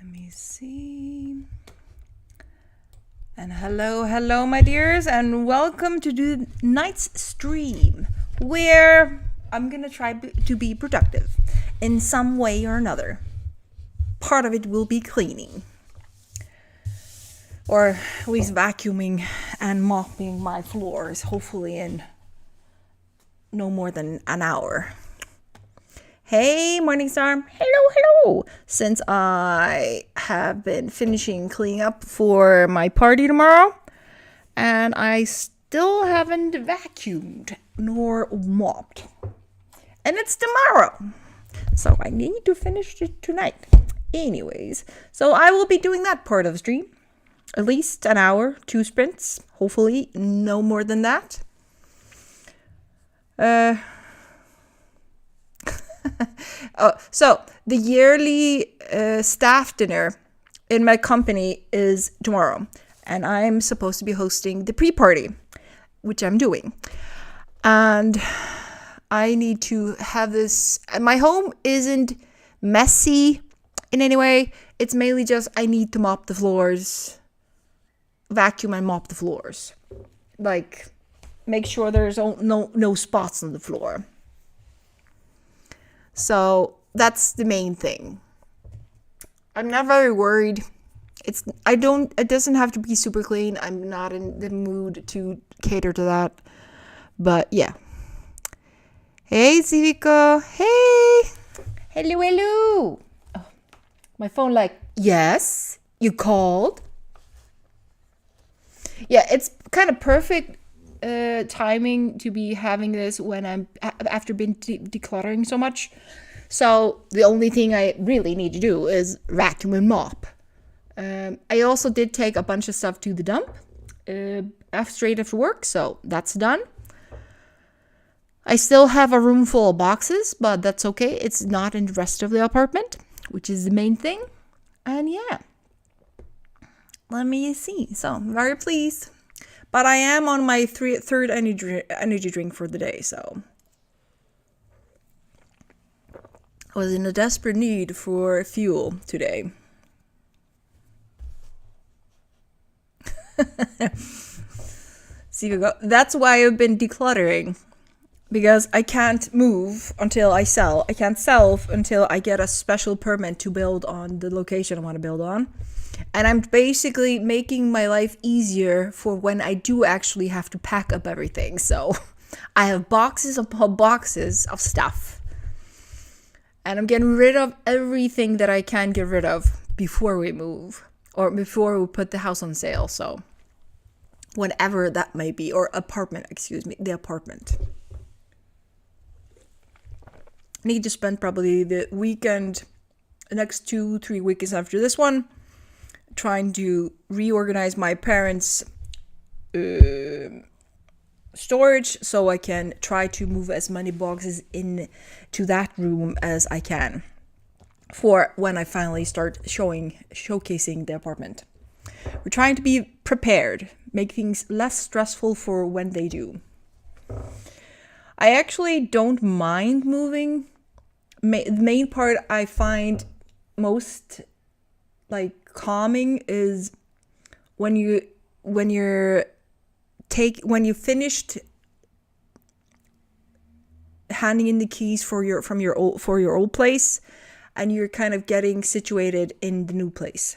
Let me see. And hello, my dears, and welcome to tonight's stream, where I'm gonna try to be productive in some way or another. Part of it will be cleaning, or at least vacuuming and mopping my floors, hopefully in no more than an hour. Hey, Morningstar. Hello. Since I have been finishing cleaning up for my party tomorrow, and I still haven't vacuumed nor mopped. And it's tomorrow, so I need to finish it tonight. Anyways, so I will be doing that part of the stream. At least an hour, 2 sprints. Hopefully no more than that. So the yearly staff dinner in my company is tomorrow, and I'm supposed to be hosting the pre-party, which I'm doing. And I need to have this. My home isn't messy in any way. It's mainly just I need to mop the floors, vacuum and mop the floors. Like, make sure there's no spots on the floor. So that's the main thing. I'm not very worried. It doesn't have to be super clean. I'm not in the mood to cater to that. But yeah. Hey, Civico. Hey. Hello. Oh, my phone yes, you called? Yeah, it's kind of perfect timing to be having this when I'm after been decluttering so much. So the only thing I really need to do is vacuum and mop. I also did take a bunch of stuff to the dump straight after work, so that's done. I still have a room full of boxes, but that's okay. It's not in the rest of the apartment, which is the main thing. And yeah, let me see. So I'm very pleased. But I am on my third energy drink for the day, so I was in a desperate need for fuel today. See, we go. That's why I've been decluttering, because I can't move until I sell. I can't sell until I get a special permit to build on the location I want to build on. And I'm basically making my life easier for when I do actually have to pack up everything. So I have boxes upon boxes of stuff. And I'm getting rid of everything that I can get rid of before we move. Or before we put the house on sale. So whatever that may be. Or the apartment. I need to spend probably the weekend, the next 2-3 weeks after this one, trying to reorganize my parents' storage so I can try to move as many boxes into that room as I can for when I finally start showcasing the apartment. We're trying to be prepared, make things less stressful for when they do. I actually don't mind moving. The main part I find most calming is when you finished handing in the keys from your old place, and you're kind of getting situated in the new place.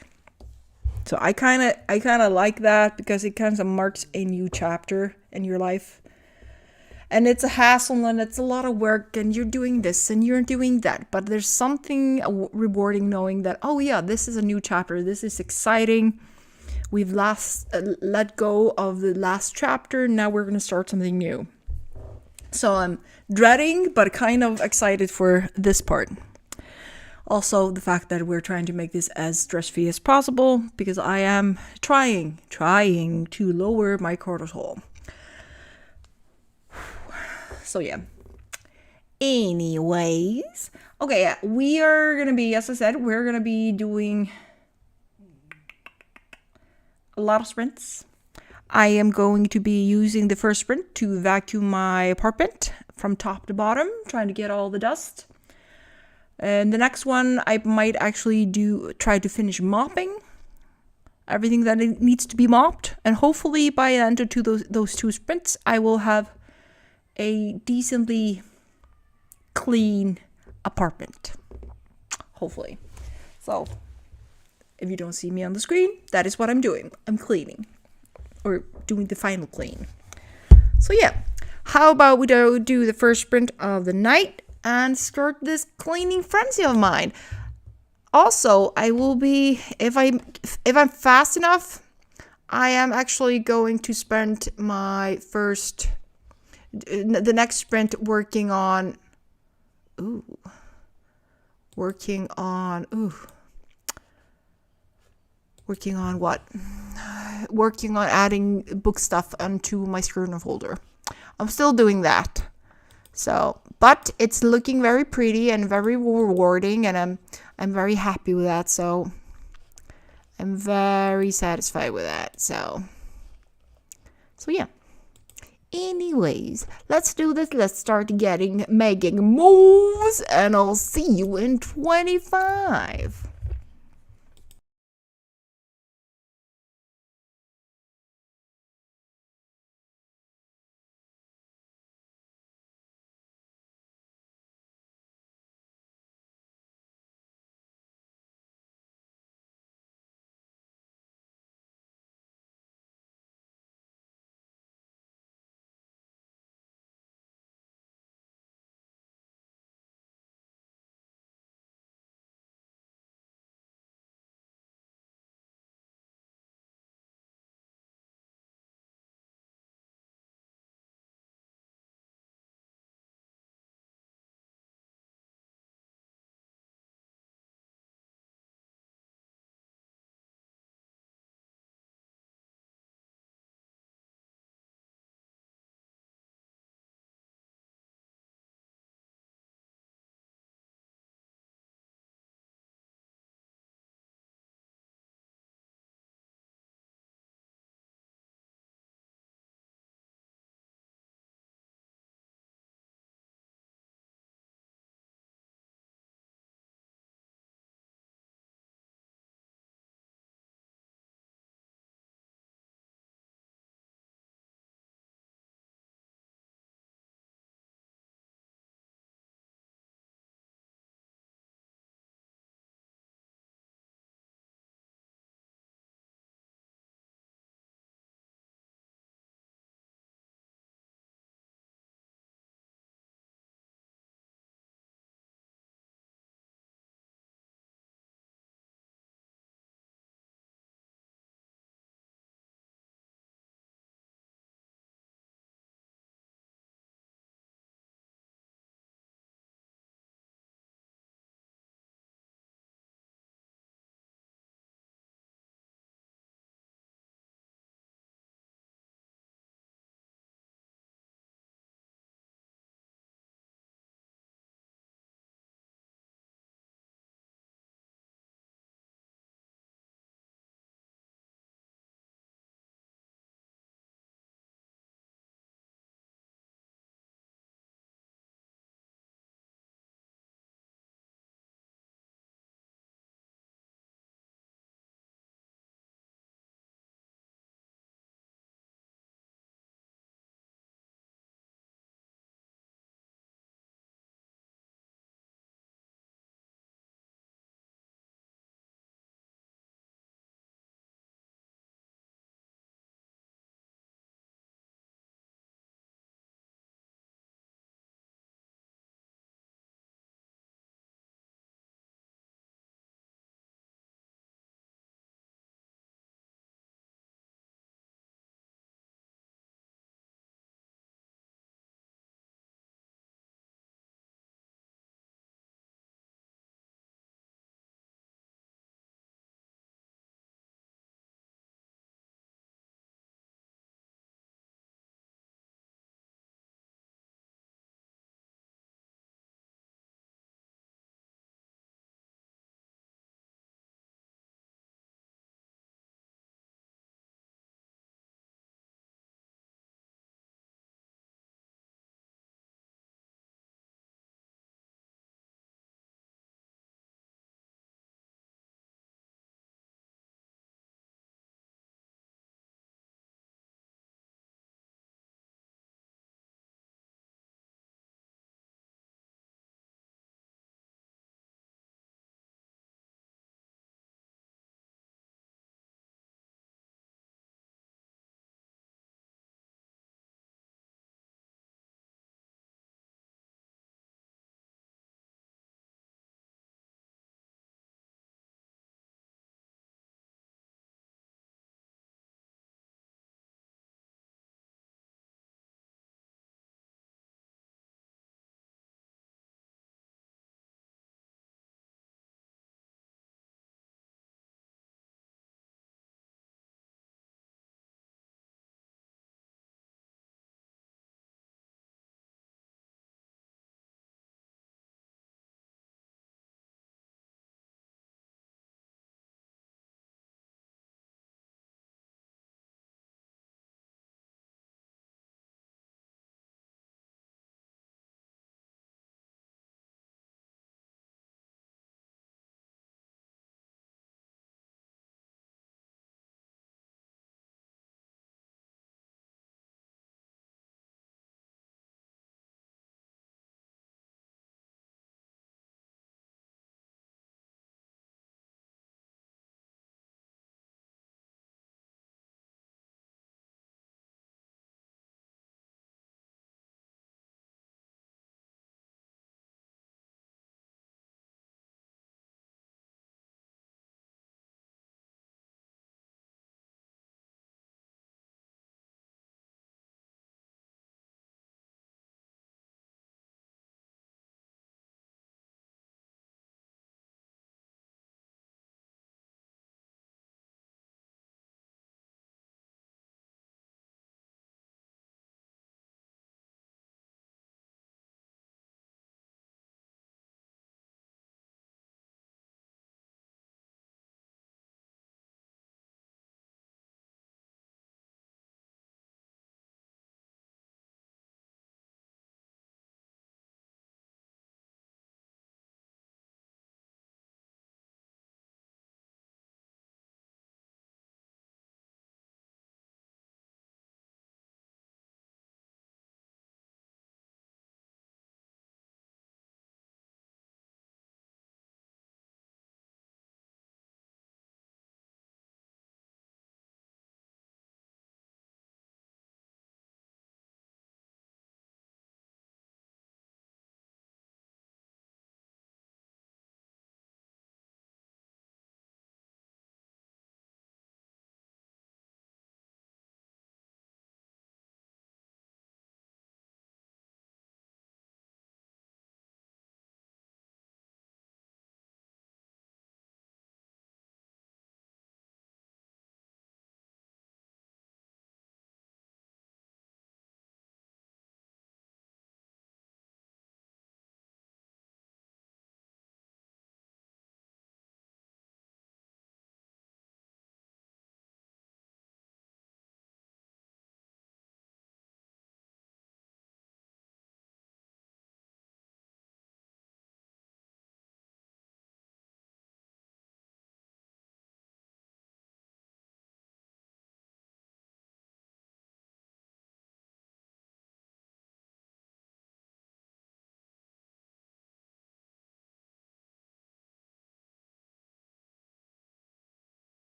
So I kind of like that, because it kind of marks a new chapter in your life. And it's a hassle and it's a lot of work, and you're doing this and you're doing that. But there's something rewarding knowing that, oh yeah, this is a new chapter. This is exciting. We've let go of the last chapter. Now we're going to start something new. So I'm dreading, but kind of excited for this part. Also, the fact that we're trying to make this as stress-free as possible, because I am trying to lower my cortisol. So yeah. Anyways. Okay, yeah. We are going to be, as I said, we're going to be doing a lot of sprints. I am going to be using the first sprint to vacuum my apartment from top to bottom, trying to get all the dust. And the next one, I might actually try to finish mopping everything that it needs to be mopped, and hopefully by the end of those 2 sprints, I will have a decently clean apartment. Hopefully. So, if you don't see me on the screen, that is what I'm doing. I'm cleaning, or doing the final clean. So yeah, how about we do the first sprint of the night and start this cleaning frenzy of mine. Also, I will be, if I'm fast enough, I am actually going to spend the next sprint working on what? Working on adding book stuff onto my Scrivener folder. I'm still doing that. So, but it's looking very pretty and very rewarding, and I'm very happy with that. So, I'm very satisfied with that. So yeah. Anyways, let's do this. Let's start making moves, and I'll see you in 25.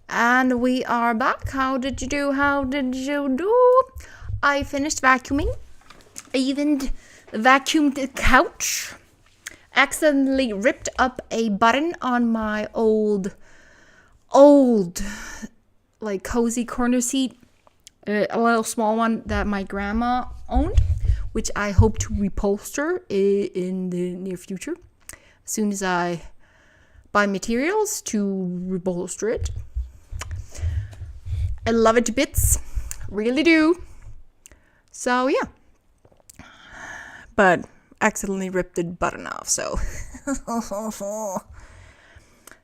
And we are back. How did you do? How did you do? I finished vacuuming. I even vacuumed the couch. Accidentally ripped up a button on my old, like cozy corner seat. A little small one that my grandma owned, which I hope to repolster in the near future. As soon as I buy materials to rebolster it. I love it to bits. Really do. So, yeah. But accidentally ripped the button off, so.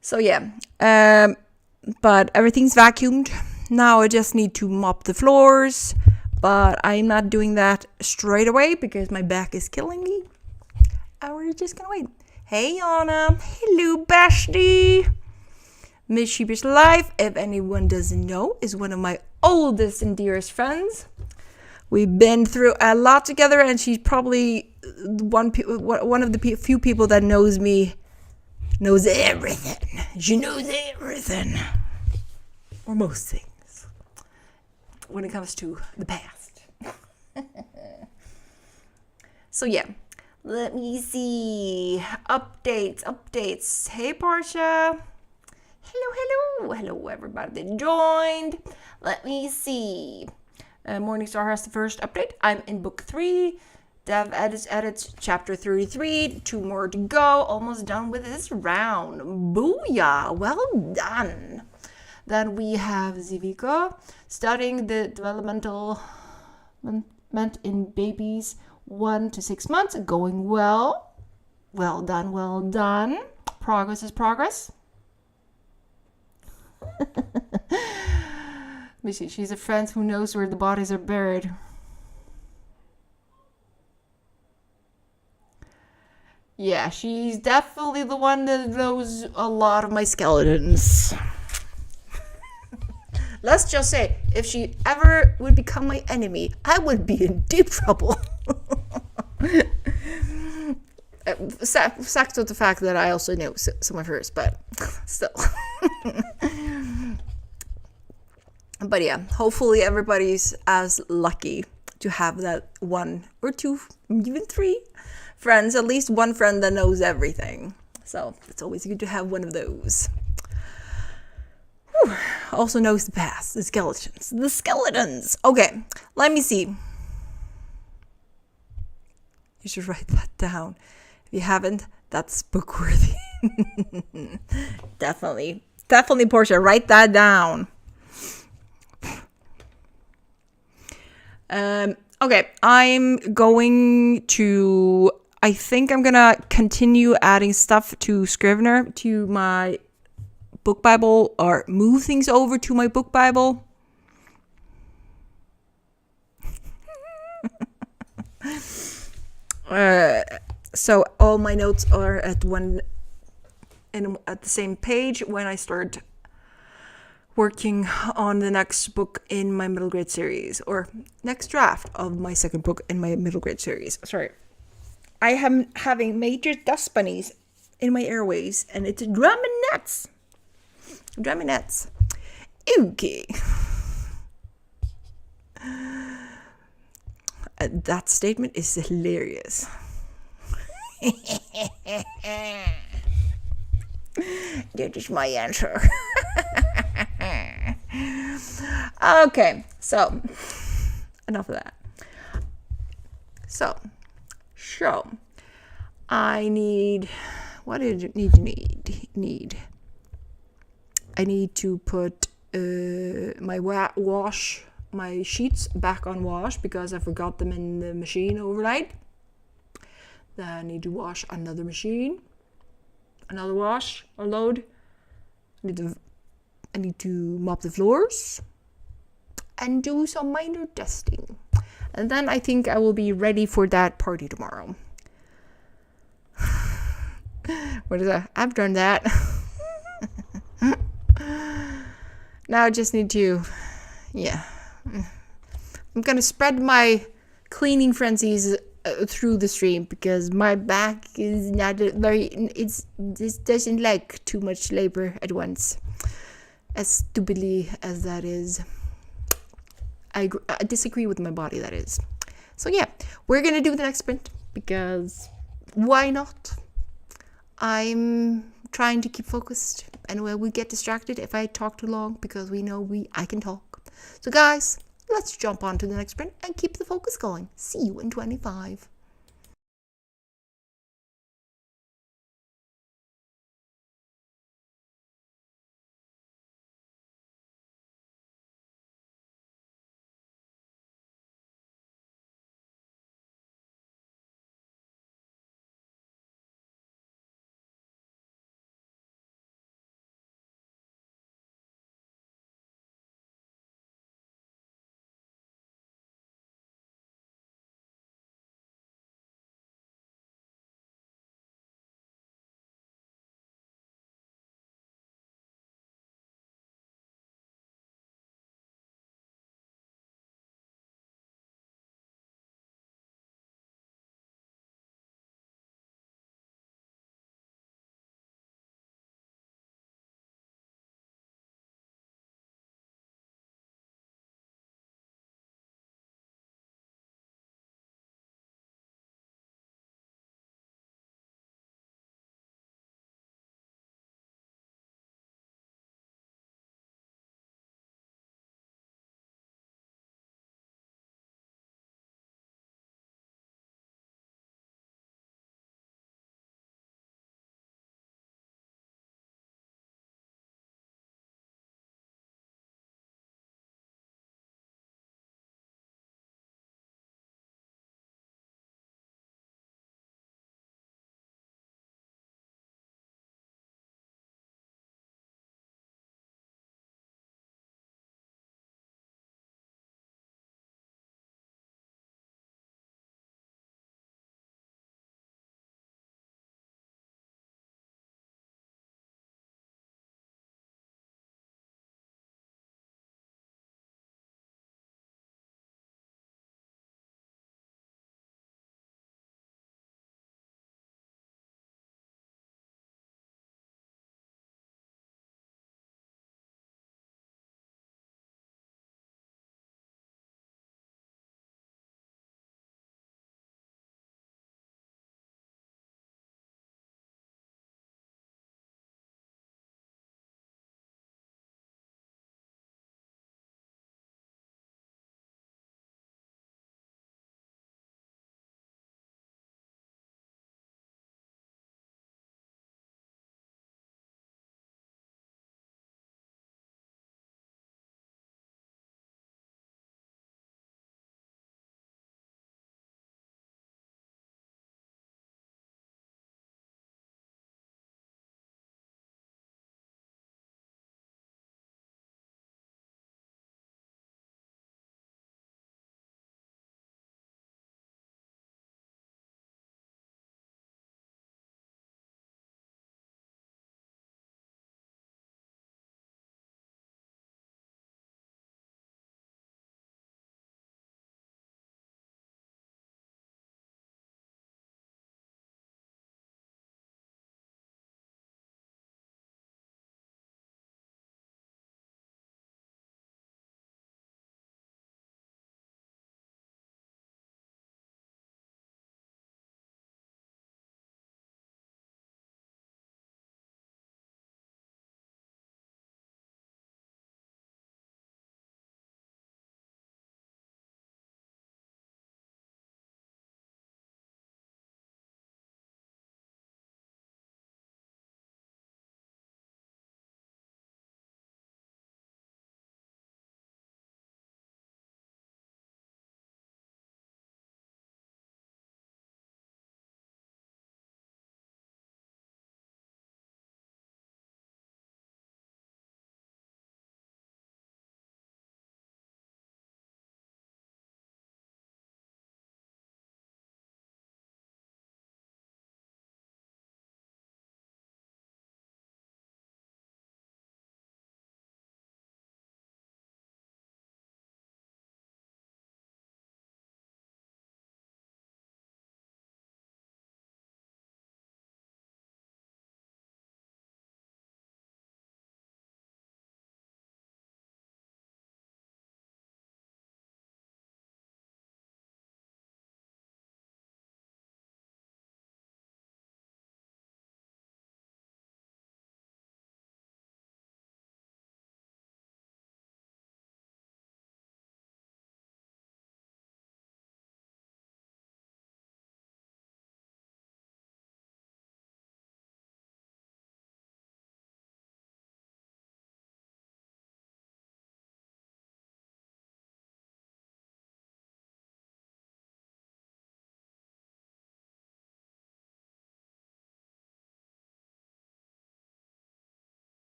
So, yeah. But everything's vacuumed. Now I just need to mop the floors. But I'm not doing that straight away because my back is killing me. And we're just gonna wait. Hey, Anna. Hello, bestie. Miss Sheepish Life, if anyone doesn't know, is one of my oldest and dearest friends. We've been through a lot together, and she's probably one of the few people that knows me, knows everything. She knows everything. Or most things. When it comes to the past. So, yeah. Let me see. Updates. Hey, Portia. Hello, everybody that joined. Let me see. Morningstar has the first update. I'm in book 3. Dev edits chapter 33. 2 more to go. Almost done with this round. Booyah. Well done. Then we have Zivika studying the developmental in babies 1 to 6 months. Going well. Well done. Progress is progress. Missy, she's a friend who knows where the bodies are buried. Yeah, she's definitely the one that knows a lot of my skeletons. Let's just say, if she ever would become my enemy, I would be in deep trouble. Sacked with the fact that I also know some of hers, but still. But yeah, hopefully everybody's as lucky to have that 1 or 2, even 3 friends, at least one friend that knows everything. So it's always good to have one of those. Whew. Also knows the past, the skeletons. Okay, let me see. You should write that down. If you haven't, that's book worthy. Definitely, Portia, write that down. Okay, I think I'm gonna continue adding stuff to Scrivener, to my book Bible, or move things over to my book Bible. So all my notes are at the same page when I start working on the next book in my middle grade series, or next draft of my second book in my middle grade series. Sorry. I am having major dust bunnies in my airways, and it's driving me nuts. Okay. That statement is hilarious. That is my answer. Okay, so enough of that. So I need, what did you need? I need to put my sheets back on wash because I forgot them in the machine overnight. Then I need to wash another machine, another wash or load. I need to mop the floors and do some minor dusting. And then I think I will be ready for that party tomorrow. What is that? I've done that. Now I just need to, I'm going to spread my cleaning frenzies through the stream because my back is not this doesn't like too much labor at once. as stupidly as that is. I disagree with my body, that is. So yeah, we're gonna do the next sprint because why not? I'm trying to keep focused, and we get distracted if I talk too long because we know I can talk. So guys, let's jump on to the next sprint and keep the focus going. See you in 25.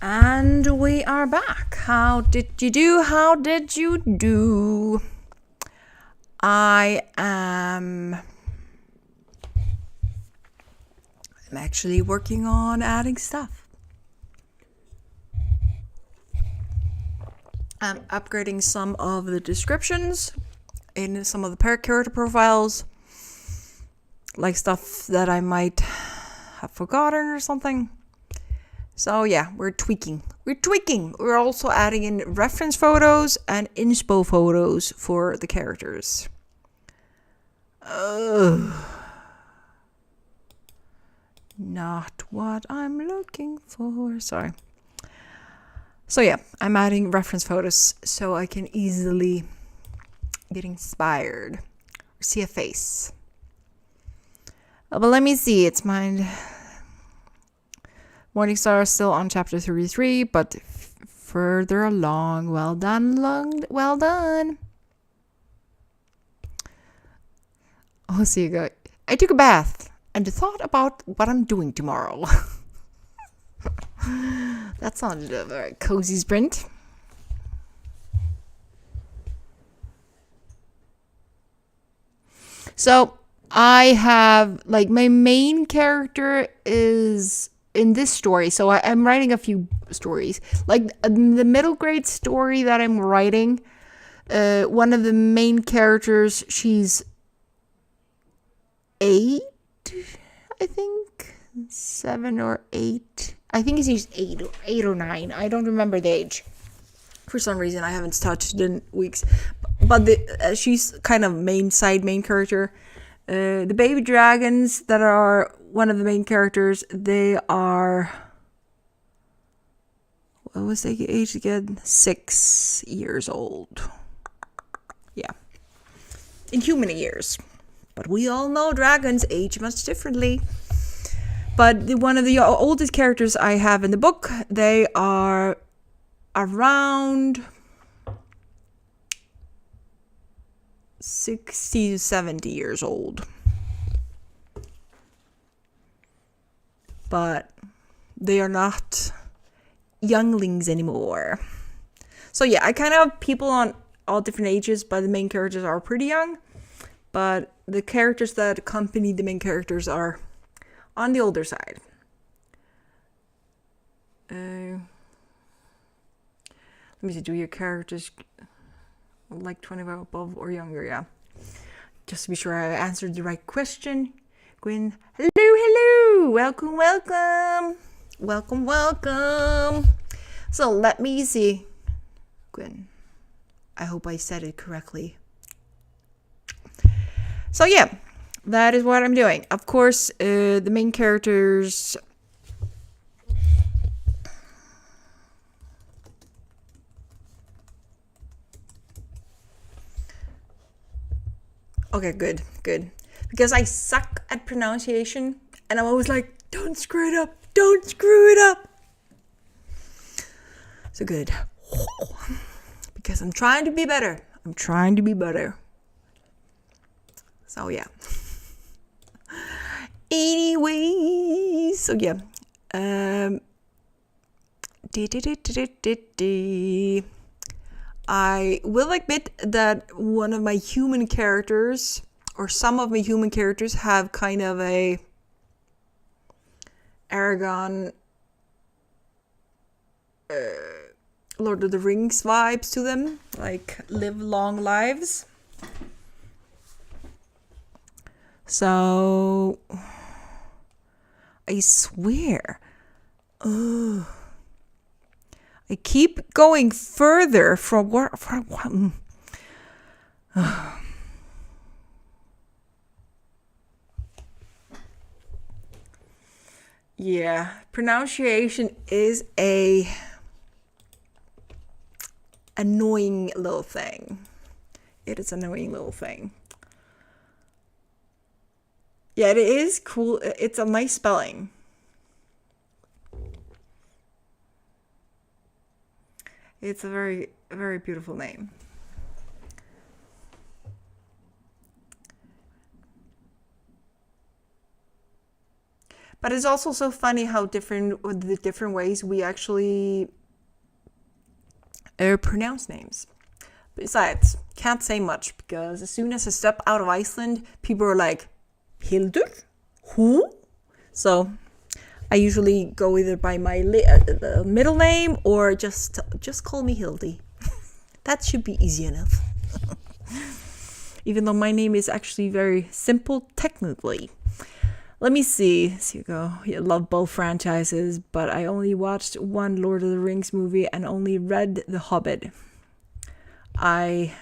And we are back. How did you do? How did you do? I'm actually working on adding stuff. I'm upgrading some of the descriptions in some of the character profiles, like stuff that I might have forgotten or something. So yeah, we're tweaking. We're also adding in reference photos and inspo photos for the characters. Not what I'm looking for. Sorry. So yeah, I'm adding reference photos so I can easily get inspired or see a face. But let me see. It's mine. Morningstar is still on chapter 33, but further along. Well done, well done. Oh, so you go. I took a bath and thought about what I'm doing tomorrow. That sounded a very cozy sprint. So I have, like, my main character is in this story. So I'm writing a few stories. Like the middle grade story that I'm writing, one of the main characters, she's 8, I think. 7 or 8. I think she's 8 or 9. I don't remember the age. For some reason, I haven't touched it in weeks. But she's kind of main character. The baby dragons that are one of the main characters, they are, what was the age again? 6 years old. Yeah. In human years. But we all know dragons age much differently. But one of the oldest characters I have in the book, they are around 60 to 70 years old. But they are not younglings anymore. So yeah, I kind of have people on all different ages, but the main characters are pretty young. But the characters that accompany the main characters are on the older side. Let me see, do your characters like 25 above or younger? Yeah. Just to be sure I answered the right question. Gwen, hello. Welcome. So let me see. Gwen, I hope I said it correctly. So yeah, that is what I'm doing. Of course, the main characters. Okay, good. Because I suck at pronunciation, and I'm always like, don't screw it up. So good. Because I'm trying to be better. So yeah. Anyways, so yeah. I will admit that one of my human characters, or some of my human characters, have kind of a Aragon, Lord of the Rings vibes to them, like live long lives. So I swear, I keep going further from where. Yeah, pronunciation is a annoying little thing. It is an annoying little thing. Yeah, it is cool. It's a nice spelling. It's a very, very beautiful name. But it's also so funny how the different ways we actually pronounce names. Besides, can't say much because as soon as I step out of Iceland, people are like, Hildur? Who? So I usually go either by my middle name or just call me Hildy. That should be easy enough. Even though my name is actually very simple technically. Let me see. So you go. I love both franchises, but I only watched one Lord of the Rings movie and only read The Hobbit. I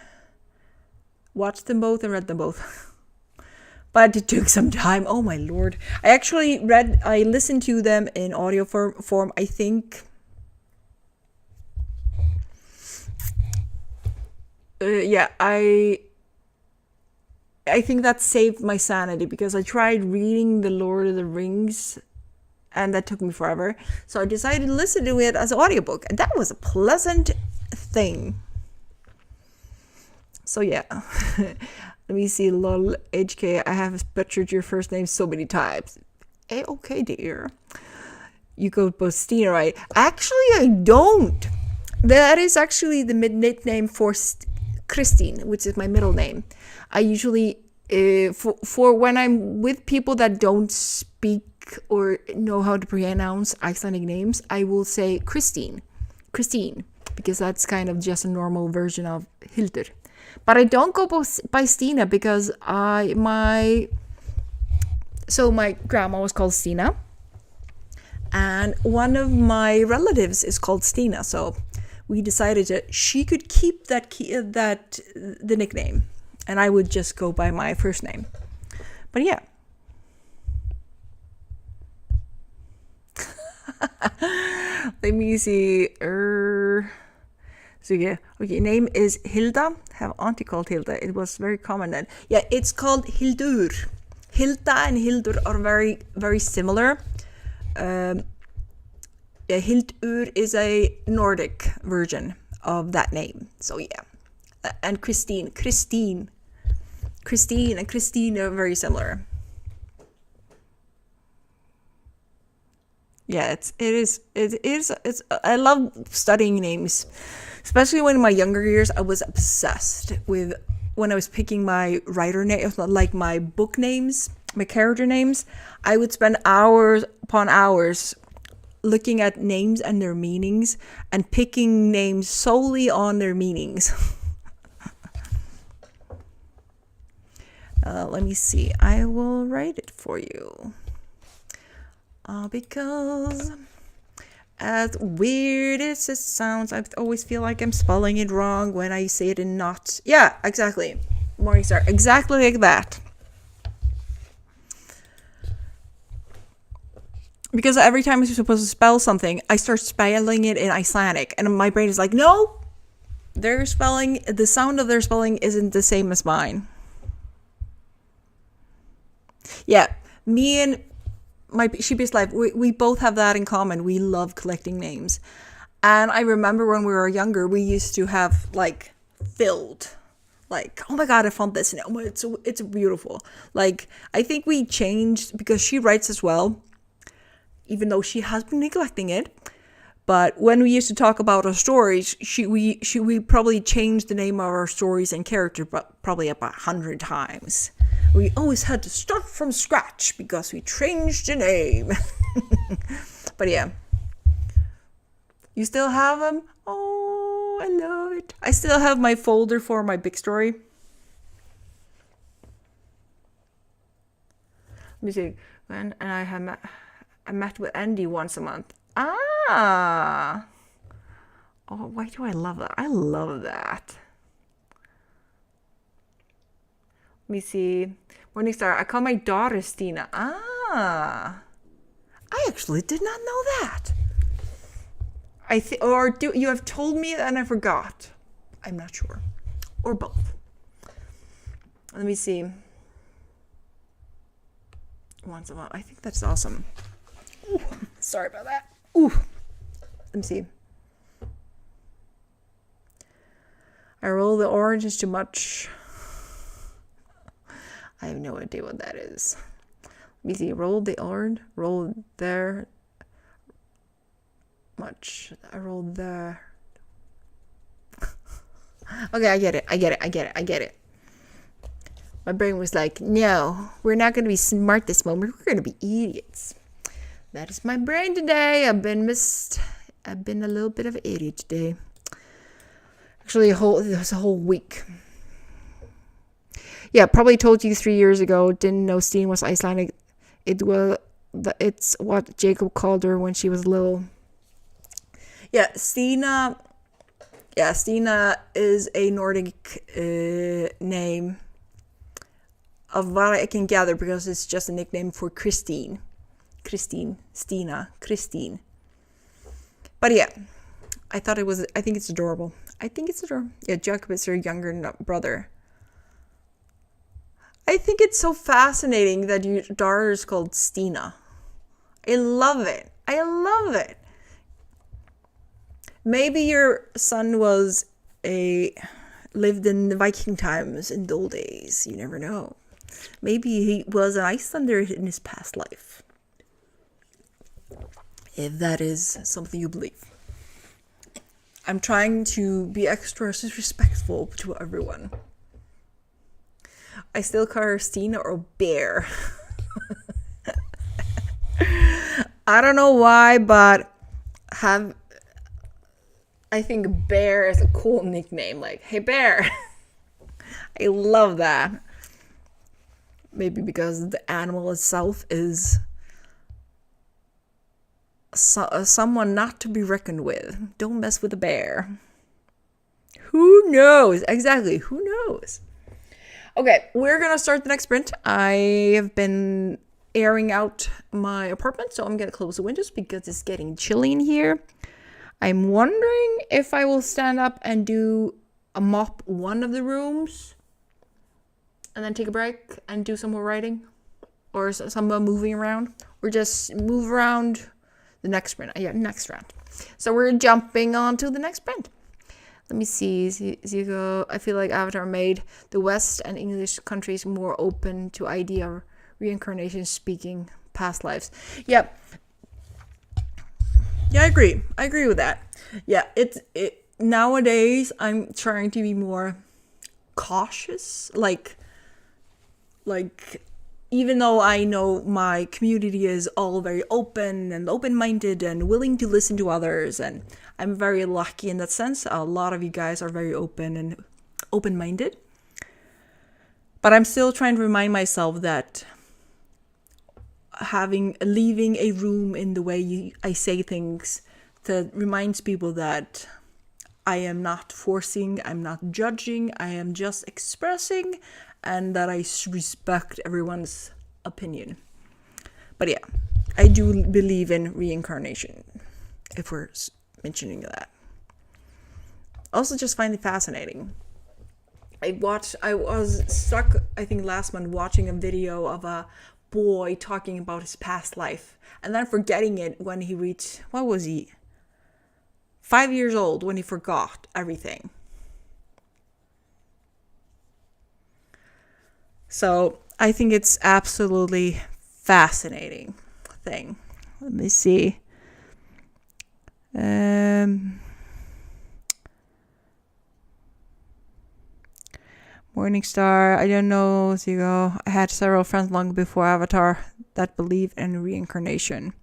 watched them both and read them both. But it took some time. Oh my lord. I listened to them in audio form, I think. I think that saved my sanity because I tried reading The Lord of the Rings and that took me forever. So I decided to listen to it as an audiobook and that was a pleasant thing. So yeah. Let me see, lol, HK, I have butchered your first name so many times. Okay, dear. You go Bostina, right? Actually, I don't. That is actually the nickname for Christine, which is my middle name. I usually, for when I'm with people that don't speak or know how to pronounce Icelandic names, I will say Christine, because that's kind of just a normal version of Hildur. But I don't go by Stina because my grandma was called Stina, and one of my relatives is called Stina. So we decided that she could keep the nickname, and I would just go by my first name. But yeah. Let me see. So yeah, okay, name is Hilda. Have auntie called Hilda. It was very common then. Yeah, it's called Hildur. Hilda and Hildur are very, very similar. Hildur is a Nordic version of that name. So yeah. And Christine and Christine are very similar. Yeah, it is. I love studying names. Especially when in my younger years, I was obsessed with when I was picking my writer name, like my book names, my character names. I would spend hours upon hours looking at names and their meanings and picking names solely on their meanings. Let me see. I will write it for you. Because as weird as it sounds, I always feel like I'm spelling it wrong when I say it in not. Yeah, exactly. Morningstar. Exactly like that. Because every time I'm supposed to spell something, I start spelling it in Icelandic. And my brain is like, no, the sound of their spelling isn't the same as mine. Yeah, me and my sheepish life, we both have that in common. We love collecting names. And I remember when we were younger, we used to have like filled, like, oh my god, I found this, and it's beautiful. Like, I think we changed because she writes as well, even though she has been neglecting it. But when we used to talk about our stories, we probably changed the name of our stories and character, but probably about 100 times. We always had to start from scratch because we changed the name. But yeah. You still have them? Oh, I love it. I still have my folder for my big story. Let me see. When I met with Andy once a month. Ah. Oh, why do I love that? I love that. Let me see. Morningstar, I call my daughter Stina. Ah. I actually did not know that. You have told me and I forgot. I'm not sure. Or both. Let me see. Once a month. I think that's awesome. Ooh, sorry about that. Ooh. Let me see. I roll the oranges too much. I have no idea what that is. Let me see. Roll the R. Roll there. Much. I rolled there. Okay, I get it. My brain was like, no, we're not going to be smart this moment. We're going to be idiots. That is my brain today. I've been a little bit of an idiot today. Actually, it was a whole week. Yeah, probably told you 3 years ago. Didn't know Stina was Icelandic. It's what Jacob called her when she was little. Yeah, Stina is a Nordic name of what I can gather, because it's just a nickname for Christine. Stina. But yeah, I think it's adorable. Yeah, Jacob is her younger brother. I think it's so fascinating that your daughter is called Stina. I love it. Maybe your son lived in the Viking times in the old days. You never know. Maybe he was an Icelander in his past life. If that is something you believe. I'm trying to be extra respectful to everyone. I still call her Stina or Bear. I don't know why, but I think Bear is a cool nickname. Like, hey, Bear. I love that. Maybe because the animal itself is someone not to be reckoned with. Don't mess with a bear. Who knows? Exactly. Who knows? Okay, we're going to start the next sprint. I have been airing out my apartment, so I'm going to close the windows because it's getting chilly in here. I'm wondering if I will stand up and do a mop one of the rooms and then take a break and do some more writing or some more moving around, or just move around the next sprint. Yeah, next round. So we're jumping on to the next sprint. Let me see. I feel like Avatar made the West and English countries more open to idea of reincarnation, speaking past lives. Yeah. Yeah, I agree. I agree with that. Yeah, it nowadays I'm trying to be more cautious. Like even though I know my community is all very open and open-minded and willing to listen to others, and I'm very lucky in that sense. A lot of you guys are very open and open-minded. But I'm still trying to remind myself that leaving a room in the way I say things, that reminds people that I am not forcing, I'm not judging, I am just expressing, and that I respect everyone's opinion. But yeah, I do believe in reincarnation, if we're mentioning that. Also just find it fascinating. I was stuck, I think last month, watching a video of a boy talking about his past life, and then forgetting it when he reached, 5 years old, when he forgot everything. So I think it's absolutely fascinating thing. Let me see. Morningstar, I don't know. So you go. I had several friends long before Avatar that believe in reincarnation.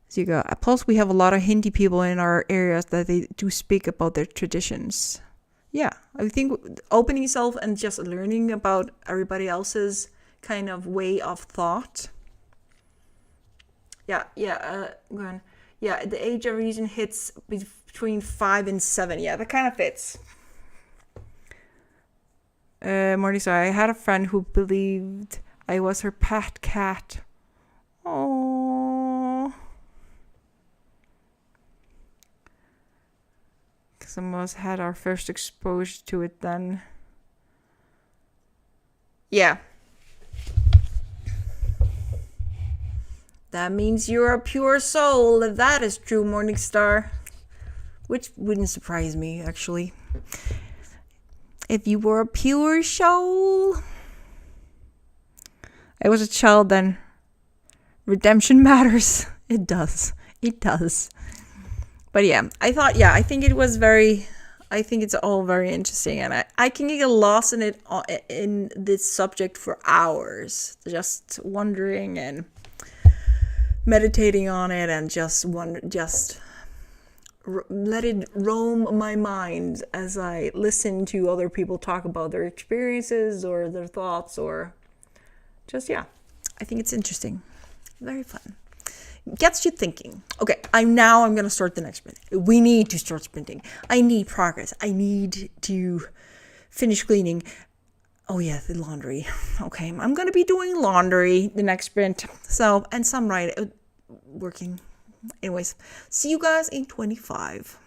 So you go. Plus, we have a lot of Hindi people in our areas that they do speak about their traditions. Yeah, I think opening yourself and just learning about everybody else's kind of way of thought. Yeah, the age of reason hits between 5 and 7. Yeah, that kind of fits. Morningstar, I had a friend who believed I was her pet cat. Aww. Some of us had our first exposure to it then. Yeah. That means you're a pure soul, if that is true, Morningstar. Which wouldn't surprise me, actually. If you were a pure soul. I was a child then. Redemption matters. It does. It does. But yeah, I think it was very, I think it's all very interesting. And I can get lost in it, in this subject for hours, just wondering and meditating on it and just let it roam my mind as I listen to other people talk about their experiences or their thoughts or just, yeah, I think it's interesting. Very fun. Gets you thinking. Okay, I'm going to start the next sprint. We need to start sprinting. I need progress. I need to finish cleaning. Oh yeah, the laundry. Okay, I'm going to be doing laundry the next sprint. So, and some working. Anyways, see you guys in 25.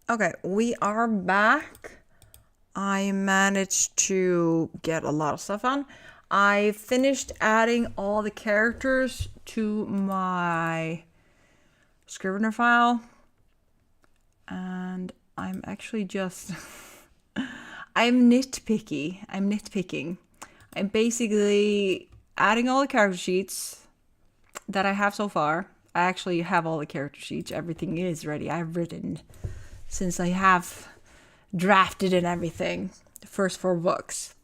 Okay, we are back. I managed to get a lot of stuff on. I finished adding all the characters to my Scrivener file. And I'm actually just... I'm nitpicking. I'm basically adding all the character sheets that I have so far. I actually have all the character sheets. Everything is ready. I've written since I have drafted and everything. The first 4 books.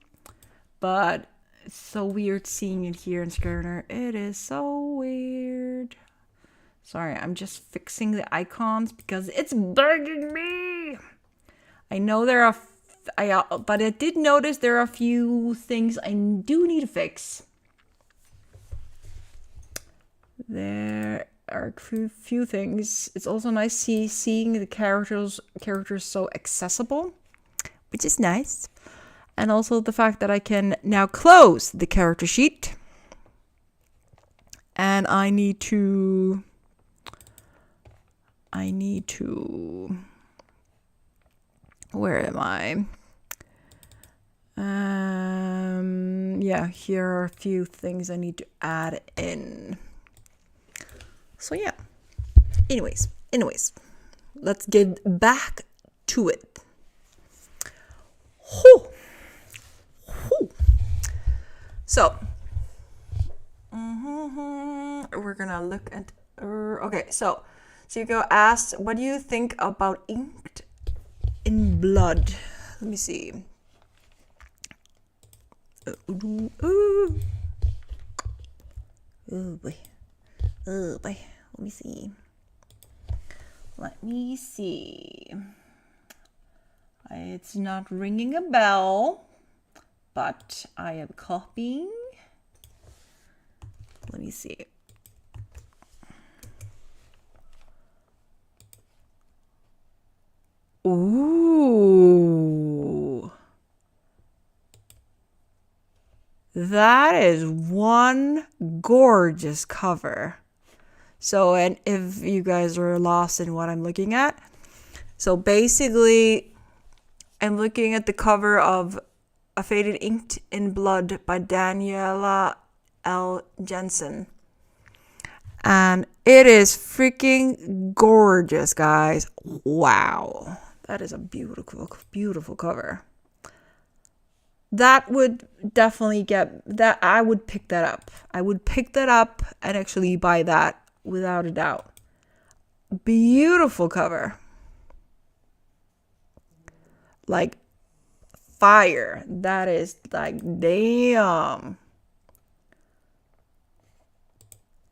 But it's so weird seeing it here in Scrivener. It is so weird. Sorry, I'm just fixing the icons because it's bugging me. I know there are... but I did notice there are a few things I do need to fix. There are a few things. It's also nice seeing the characters so accessible, which is nice. And also the fact that I can now close the character sheet. And I need to... Where am I? Yeah, here are a few things I need to add in. So yeah. Anyways, let's get back to it. Whew. So, we're gonna look at. Okay, so you asked, what do you think about inked in blood? Let me see. Oh boy. Let me see. It's not ringing a bell, but I am copying. Let me see. Ooh. That is one gorgeous cover. So, and if you guys are lost in what I'm looking at, so basically, I'm looking at the cover of A Faded Inked in Blood by Daniela L. Jensen. And it is freaking gorgeous, guys. Wow. That is a beautiful, beautiful cover. That would definitely that. I would pick that up. I would pick that up and actually buy that without a doubt. Beautiful cover. Like fire. That is like, damn.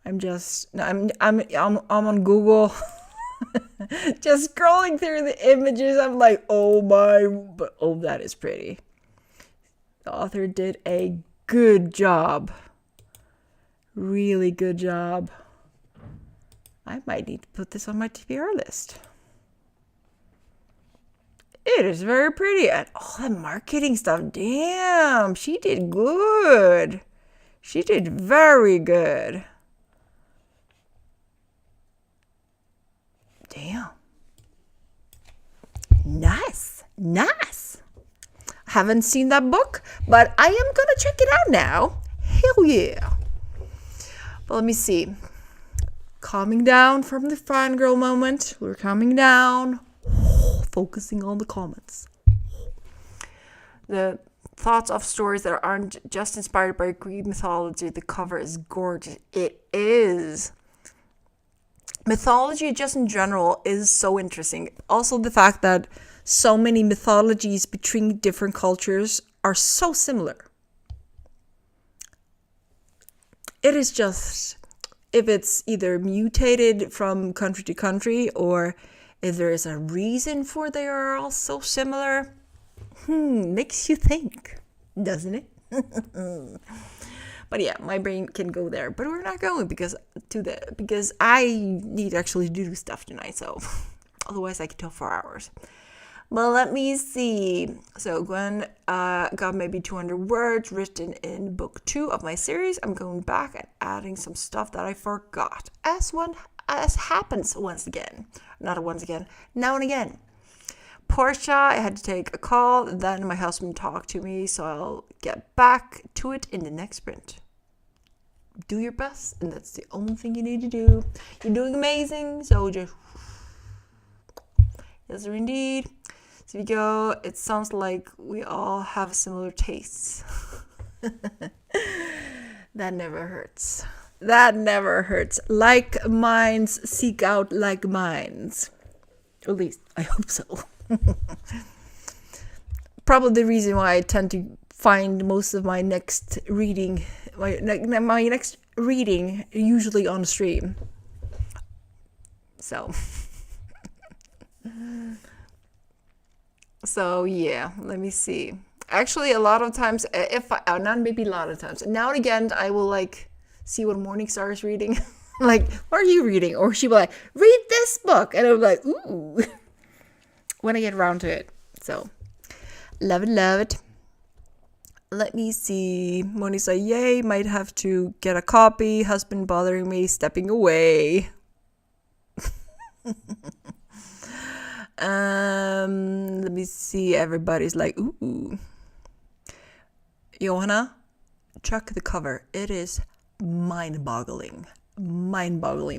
I'm on Google. Just scrolling through the images. I'm like, oh, that is pretty. The author did a good job. Really good job. I might need to put this on my TBR list. It is very pretty. And all the marketing stuff. Damn, she did good. She did very good. Damn. Nice. Haven't seen that book, but I am gonna check it out now. Hell yeah. But let me see. Calming down from the fangirl moment. We're calming down. Focusing on the comments. The thoughts of stories that aren't just inspired by Greek mythology. The cover is gorgeous. It is. Mythology just in general is so interesting. Also the fact that so many mythologies between different cultures are so similar. It is just, if it's either mutated from country to country or if there is a reason for they are all so similar, makes you think, doesn't it? But yeah, my brain can go there, but we're not going because I need to actually do stuff tonight. So otherwise I could talk for hours. Well, let me see. So Gwen got maybe 200 words written in book 2 of my series. I'm going back and adding some stuff that I forgot, as happens now and again. Portia. I had to take a call. Then my husband talked to me, so I'll get back to it in the next sprint. Do your best, and that's the only thing you need to do. You're doing amazing, so just... Yes, sir, indeed. So we go. It sounds like we all have similar tastes. That never hurts. That never hurts. Like minds seek out like minds. At least, I hope so. Probably the reason why I tend to find most of my next reading, my next reading usually on stream. So yeah, let me see. Actually, a lot of times, not maybe a lot of times, now and again, I will like see what Morningstar is reading. Like, what are you reading? Or she will like, read this book. And I'm like, ooh. When I get around to it. So, love it. Let me see. Monisa, yay, might have to get a copy. Husband bothering me, stepping away. Let me see. Everybody's like, ooh. Johanna, check the cover. It is mind-boggling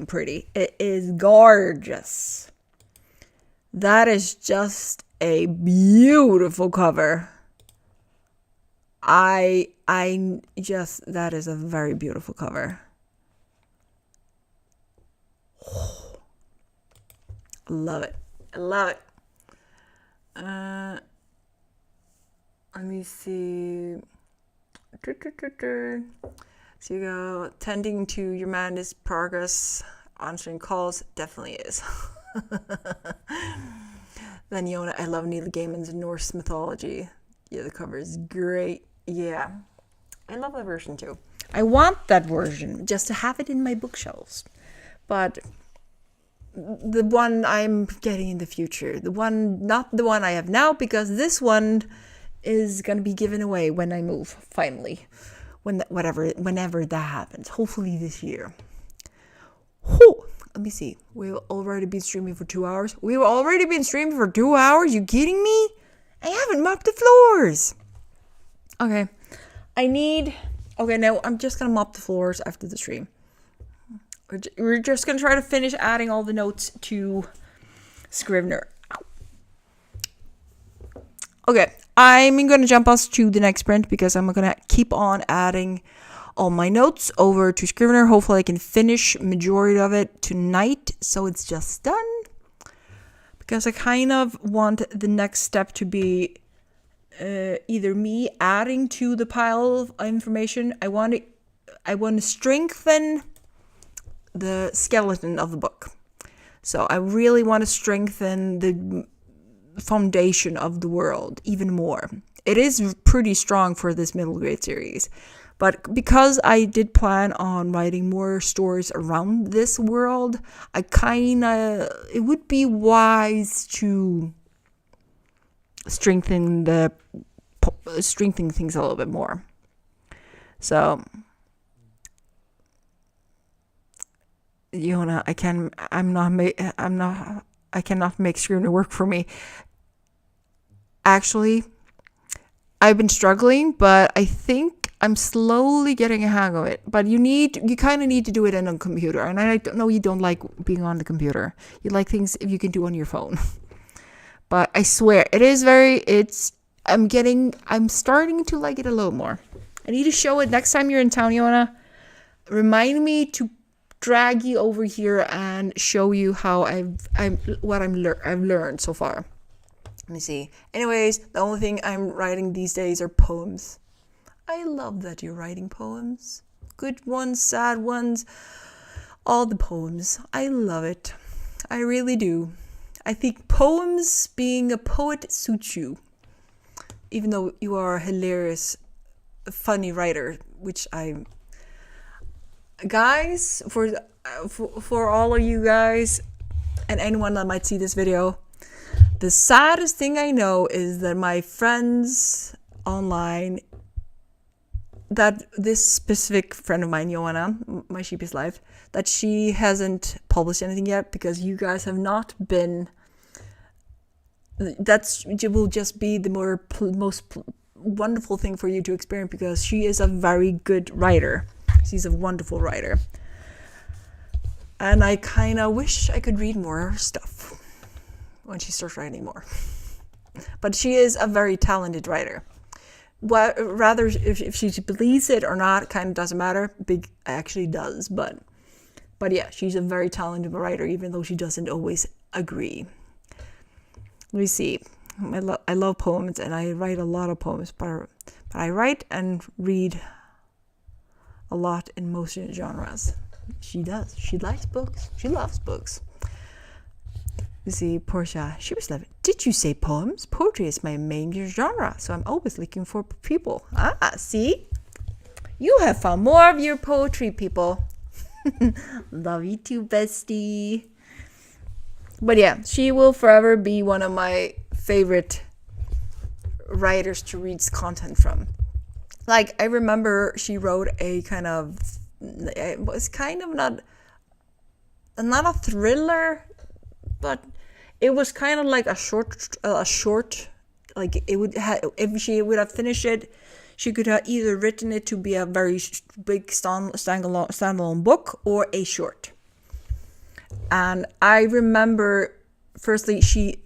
pretty. It is gorgeous. That is just a beautiful cover. That is a very beautiful cover. Love it. I love it. Let me see. So you go, tending to your madness, progress, answering calls, definitely is. Then Yona, I love Neil Gaiman's Norse mythology. Yeah, the cover is great. Yeah, I love that version too. I want that version just to have it in my bookshelves. But the one I'm getting in the future, not the one I have now, because this one is going to be given away when I move, finally. Whenever that happens. Hopefully this year. Whew. Let me see. We've already been streaming for 2 hours. We've already been streaming for 2 hours? You kidding me? I haven't mopped the floors. Okay. Now I'm just going to mop the floors after the stream. We're just going to try to finish adding all the notes to Scrivener. Okay, I'm going to jump us to the next print because I'm going to keep on adding all my notes over to Scrivener. Hopefully I can finish majority of it tonight so it's just done. Because I kind of want the next step to be either me adding to the pile of information. I want to strengthen the skeleton of the book. So I really want to strengthen the foundation of the world even more. It is pretty strong for this middle grade series, but because I did plan on writing more stories around this world, it would be wise to strengthen things a little bit more. So Yona, I cannot make Scrivener work for me. Actually, I've been struggling, but I think I'm slowly getting a hang of it. But you kind of need to do it on a computer. And I don't know, you don't like being on the computer. You like things if you can do on your phone. But I swear, I'm starting to like it a little more. I need to show it next time you're in town, Yona. Remind me to drag you over here and show you how I've learned so far. Let me see. Anyways, the only thing I'm writing these days are poems. I love that you're writing poems. Good ones, sad ones, all the poems. I love it. I really do. I think poems, being a poet, suits you. Even though you are a hilarious, funny writer, which I... Guys, for all of you guys and anyone that might see this video, the saddest thing I know is that my friends online, that this specific friend of mine, Joanna, my sheepish life, that she hasn't published anything yet because you guys have not been it will just be the most wonderful thing for you to experience, because she is a very good writer. She's a wonderful writer. And I kind of wish I could read more stuff when she starts writing more. But she is a very talented writer. Rather, if she believes it or not, kind of doesn't matter. Big actually does, but yeah, she's a very talented writer, even though she doesn't always agree. Let me see. I love poems, and I write a lot of poems, but I write and read a lot in most genres. She does. She likes books. She loves books. You see, Portia, she was like, did you say poems? Poetry is my main genre, so I'm always looking for people. See? You have found more of your poetry, people. Love you too, bestie. But yeah, she will forever be one of my favorite writers to read content from. Like, I remember she wrote a kind of, it was kind of not a thriller, but it was kind of like a short, like it would have, if she would have finished it, she could have either written it to be a very big standalone book or a short. And I remember, firstly, she,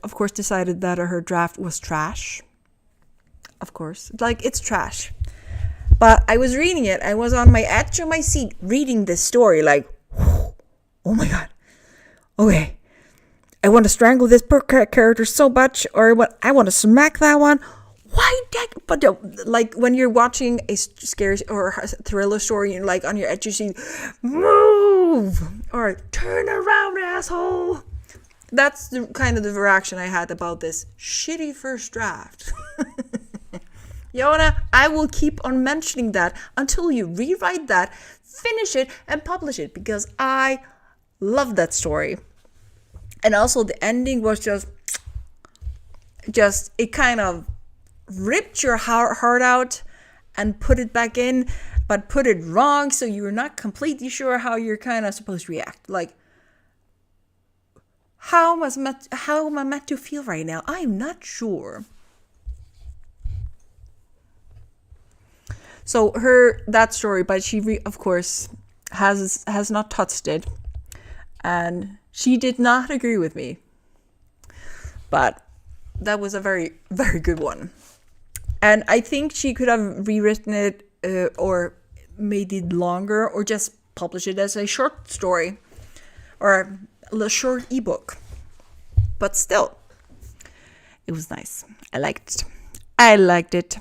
of course, decided that her draft was trash. Of course, like, it's trash. But I was reading it. I was on my edge of my seat reading this story, like, oh my God. Okay. I want to strangle this character so much, or I want to smack that one. Why that? But like, when you're watching a scary or a thriller story, you're like on your edge, you see, move or turn around, asshole. That's the kind of the reaction I had about this shitty first draft. Yona, I will keep on mentioning that until you rewrite that, finish it, and publish it, because I love that story. And also the ending was just it kind of ripped your heart out and put it back in, but put it wrong, so you're not completely sure how you're kind of supposed to react. Like, how am I meant to feel right now? I'm not sure. So that story, but she of course has not touched it, and she did not agree with me. But that was a very, very good one. And I think she could have rewritten it or made it longer, or just publish it as a short story or a short ebook. But still, it was nice. I liked it.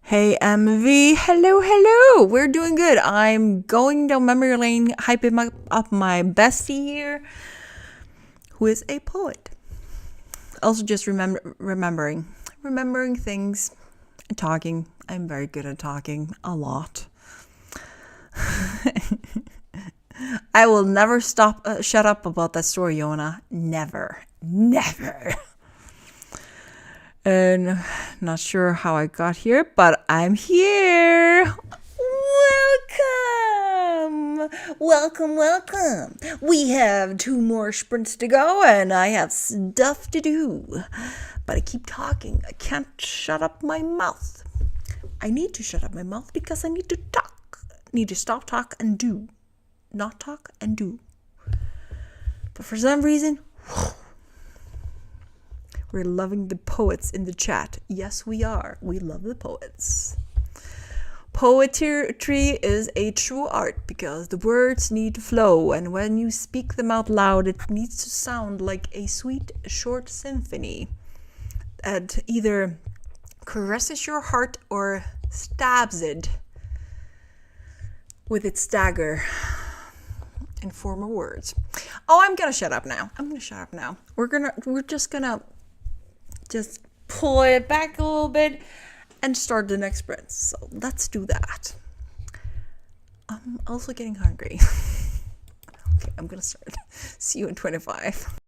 Hey, MV. Hello. We're doing good. I'm going down memory lane, hyping up my bestie here, who is a poet. Also, just remembering things and talking. I'm very good at talking, a lot. I will never shut up about that story, Yona. Never. And not sure how I got here, but I'm here. Welcome. We have 2 more sprints to go, and I have stuff to do. But I keep talking. I can't shut up my mouth. I need to shut up my mouth because I need to talk. I need to stop, talk, and do. Not talk and do. But for some reason, we're loving the poets in the chat. Yes, we are. We love the poets. Poetry is a true art because the words need to flow, and when you speak them out loud, it needs to sound like a sweet, short symphony that either caresses your heart or stabs it with its dagger in form of words. Oh, I'm gonna shut up now. We're just gonna pull it back a little bit and start the next sprint. So let's do that. I'm also getting hungry. Okay, I'm gonna start. See you in 25.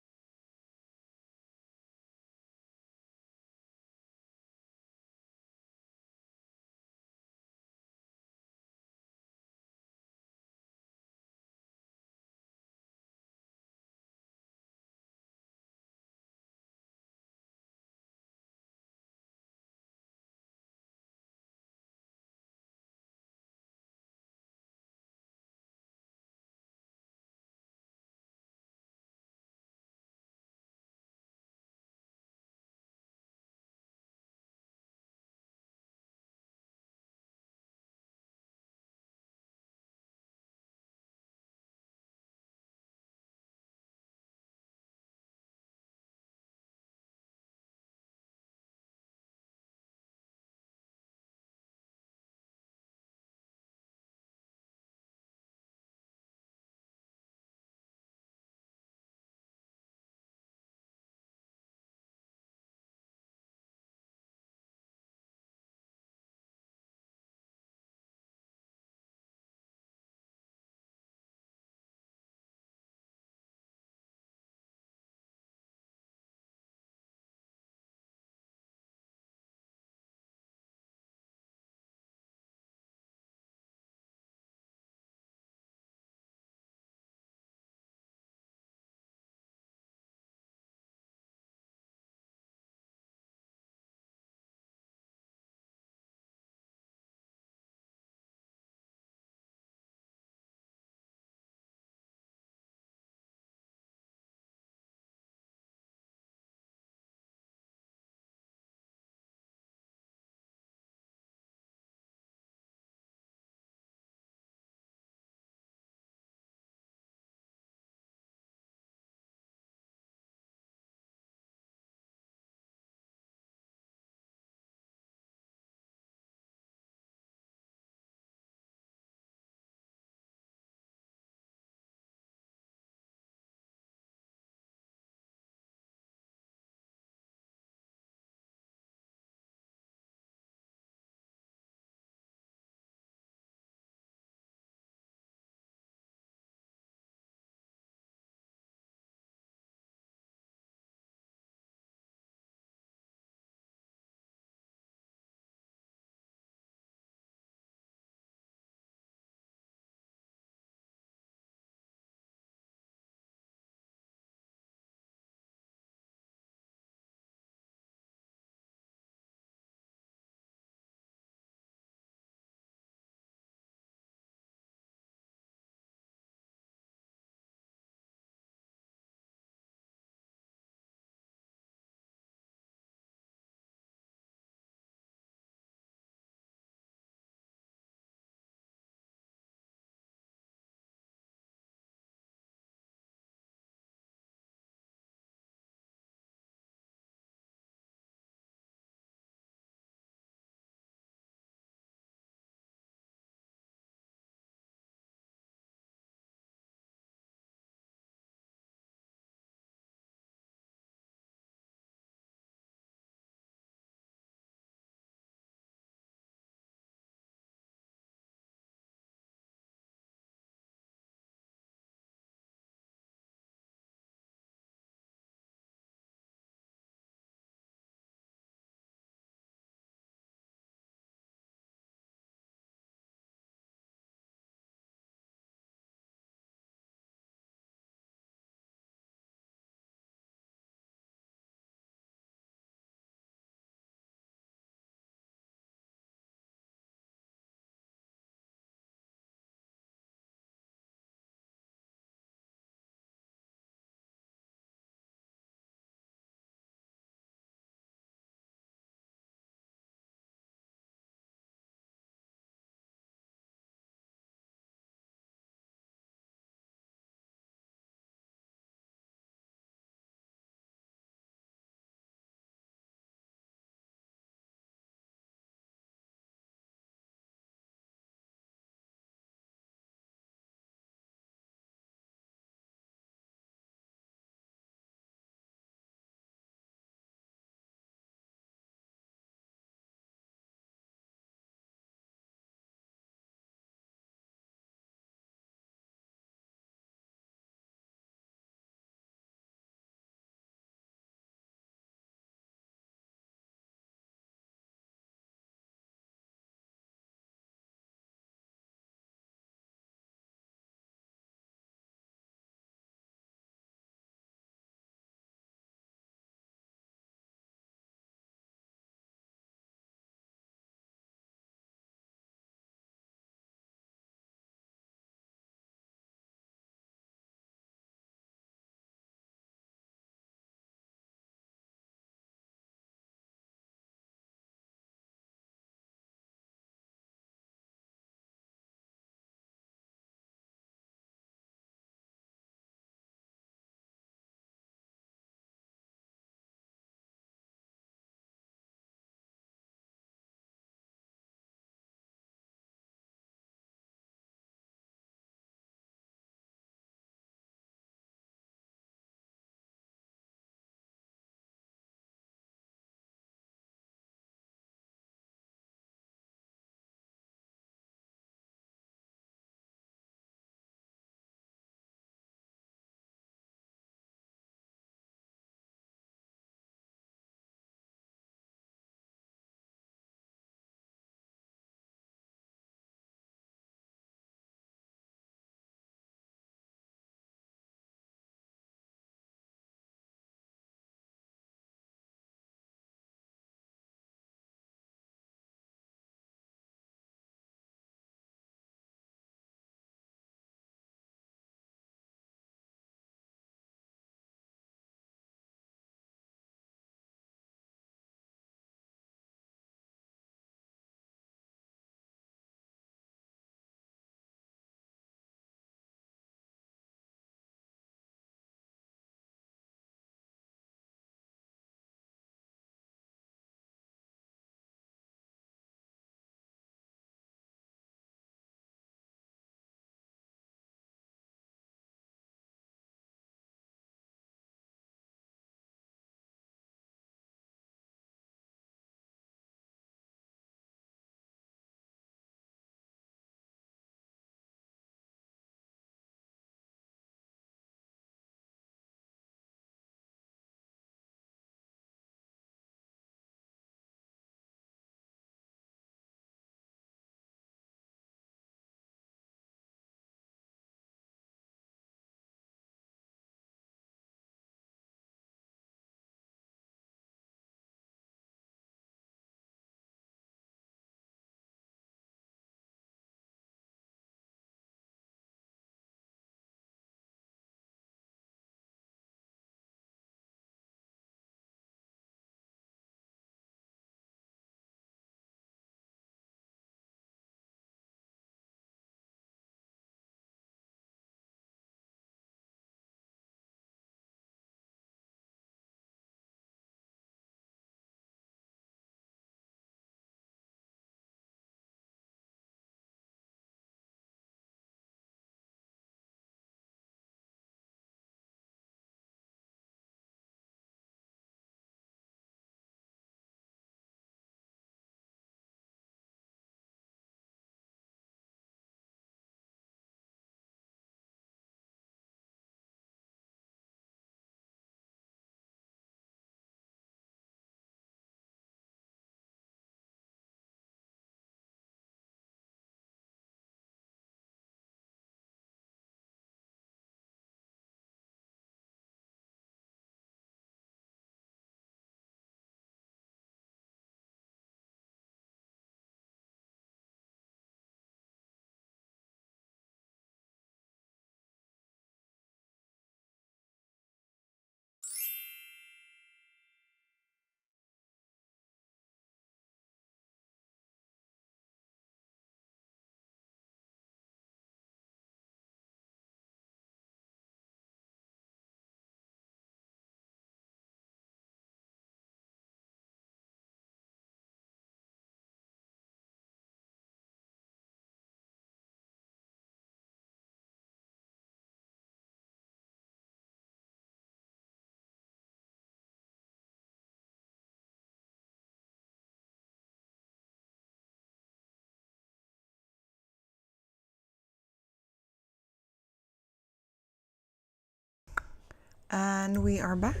And we are back.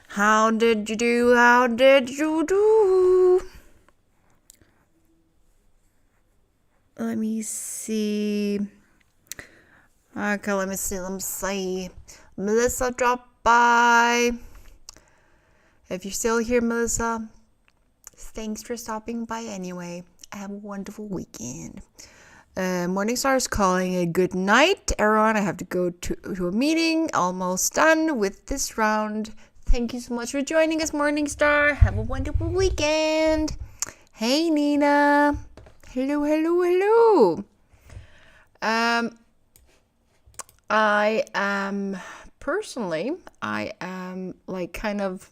How did you do? How did you do? Let me see. Okay, let me see. Melissa dropped by. If you're still here, Melissa, thanks for stopping by anyway. Have a wonderful weekend. Morningstar is calling a good night. Everyone, I have to go to a meeting. Almost done with this round. Thank you so much for joining us, Morningstar. Have a wonderful weekend. Hey, Nina. Hello. I am like kind of,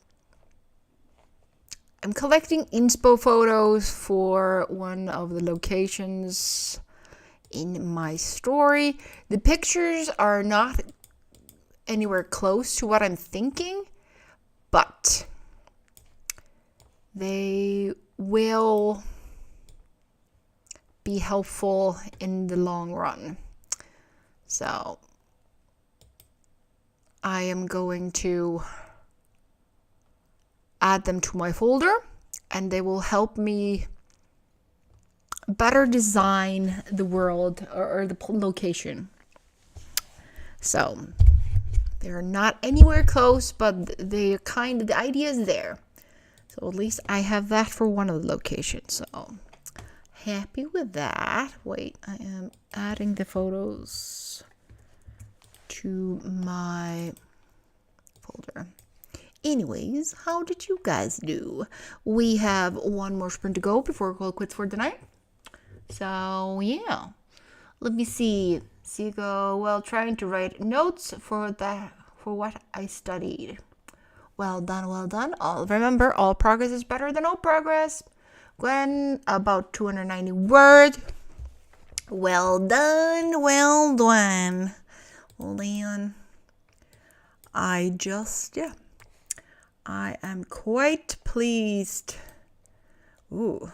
I'm collecting inspo photos for one of the locations in my story. The pictures are not anywhere close to what I'm thinking, but they will be helpful in the long run. So I am going to add them to my folder, and they will help me better design the world or the location. So they're not anywhere close, but the idea is there. So at least I have that for one of the locations. So happy with that. Wait, I am adding the photos to my folder. Anyways, how did you guys do? We have one more sprint to go before we call quits for tonight. So yeah, let me see. Well, trying to write notes for what I studied. Well done. Remember, all progress is better than no progress. Gwen, about 290 words. Well done. Leon, I am quite pleased. Ooh,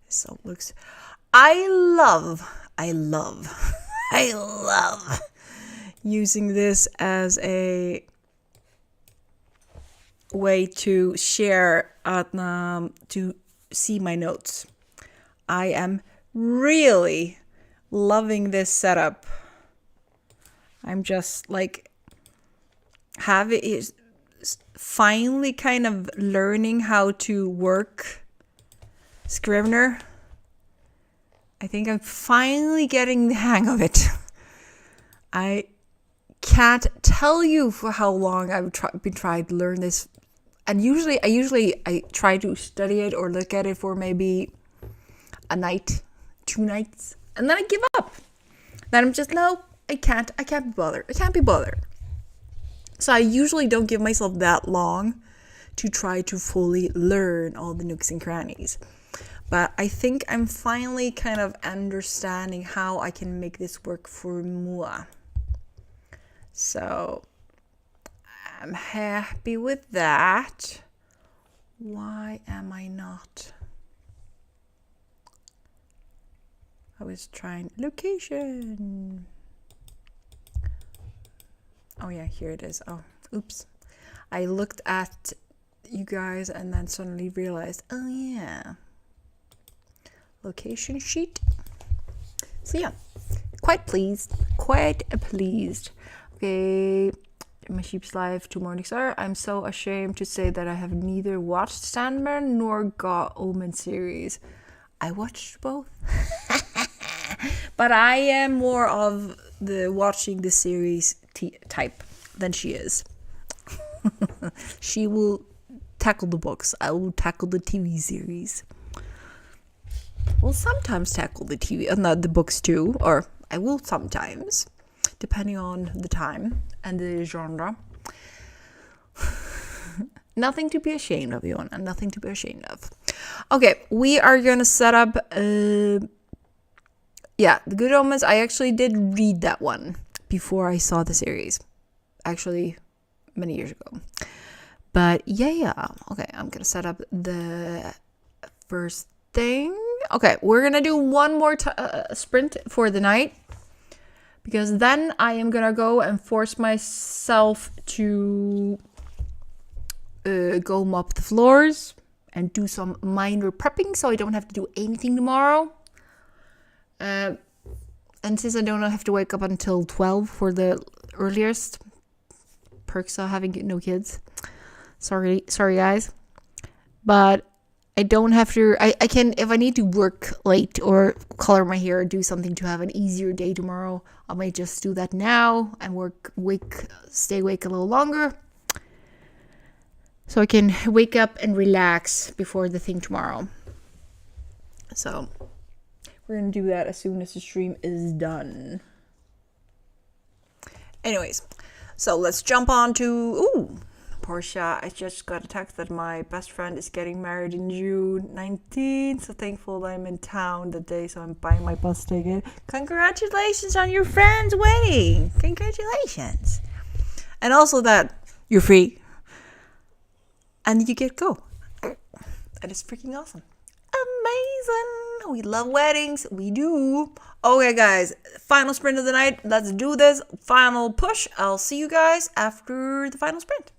this looks. I love using this as a way to share, to see my notes. I am really loving this setup. I'm just like finally kind of learning how to work Scrivener. I think I'm finally getting the hang of it. I can't tell you for how long I've been trying to learn this. And usually I try to study it or look at it for maybe a night, 2 nights, and then I give up. Then I'm just, no, I can't be bothered. So I usually don't give myself that long to try to fully learn all the nooks and crannies. But I think I'm finally kind of understanding how I can make this work for moi. So I'm happy with that. Why am I not? I was trying location. Oh yeah, here it is. Oh, oops. I looked at you guys and then suddenly realized, oh yeah. Location sheet. So yeah, quite pleased. Okay, my sheep's life to Morningstar. I'm so ashamed to say that I have neither watched Sandman nor got Omen series. I watched both. But I am more of the watching the series type than she is. She will tackle the books. I will tackle the TV series. We'll sometimes tackle the the books too, or I will sometimes, depending on the time and the genre. Nothing to be ashamed of, Yona. Nothing to be ashamed of. Okay, we are gonna set up. The Good Omens. I actually did read that one before I saw the series. Actually, many years ago. But yeah. Okay, I'm gonna set up the first thing. Okay, we're gonna do one more sprint for the night because then I am gonna go and force myself to go mop the floors and do some minor prepping so I don't have to do anything tomorrow. And since I don't have to wake up until 12 for the earliest, perks of having no kids. Sorry guys. But I don't have to, I can, if I need to work late or color my hair or do something to have an easier day tomorrow, I might just do that now and stay awake a little longer. So I can wake up and relax before the thing tomorrow. So we're going to do that as soon as the stream is done. Anyways, so let's jump on to, Portia, I just got a text that my best friend is getting married in June 19th. So thankful that I'm in town that day, so I'm buying my bus ticket. Congratulations on your friend's wedding. Congratulations. And also that you're free. And you get go. That is freaking awesome. Amazing. We love weddings. We do. Okay, guys. Final sprint of the night. Let's do this. Final push. I'll see you guys after the final sprint.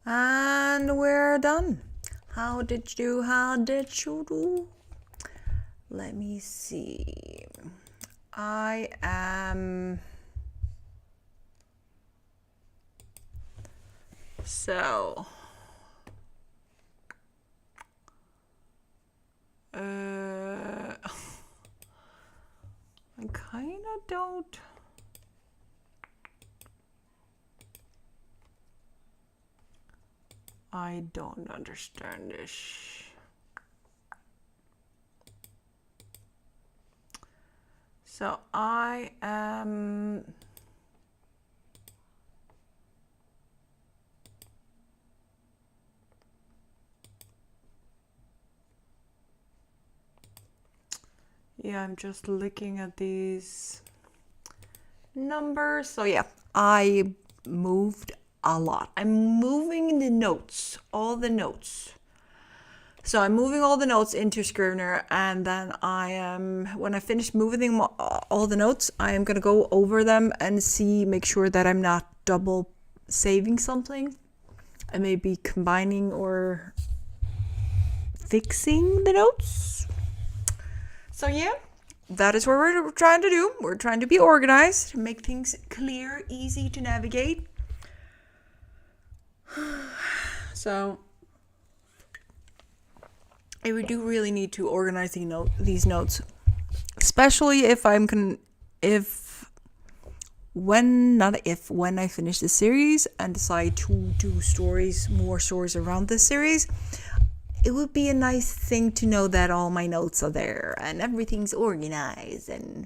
And we're done. How did you do? Let me see. I am... So... I kind of don't... I don't understand this. So I am... Yeah, I'm just looking at these numbers. So yeah, I moved a lot. I'm moving the notes, all the notes. So I'm moving all the notes into Scrivener, and then when I finish moving them, all the notes, I am going to go over them and make sure that I'm not double saving something. I may be combining or fixing the notes. So yeah, that is what we're trying to do. We're trying to be organized, make things clear, easy to navigate. So I do really need to organize these notes, especially when I finish the series and decide to do more stories around this series. It would be a nice thing to know that all my notes are there and everything's organized and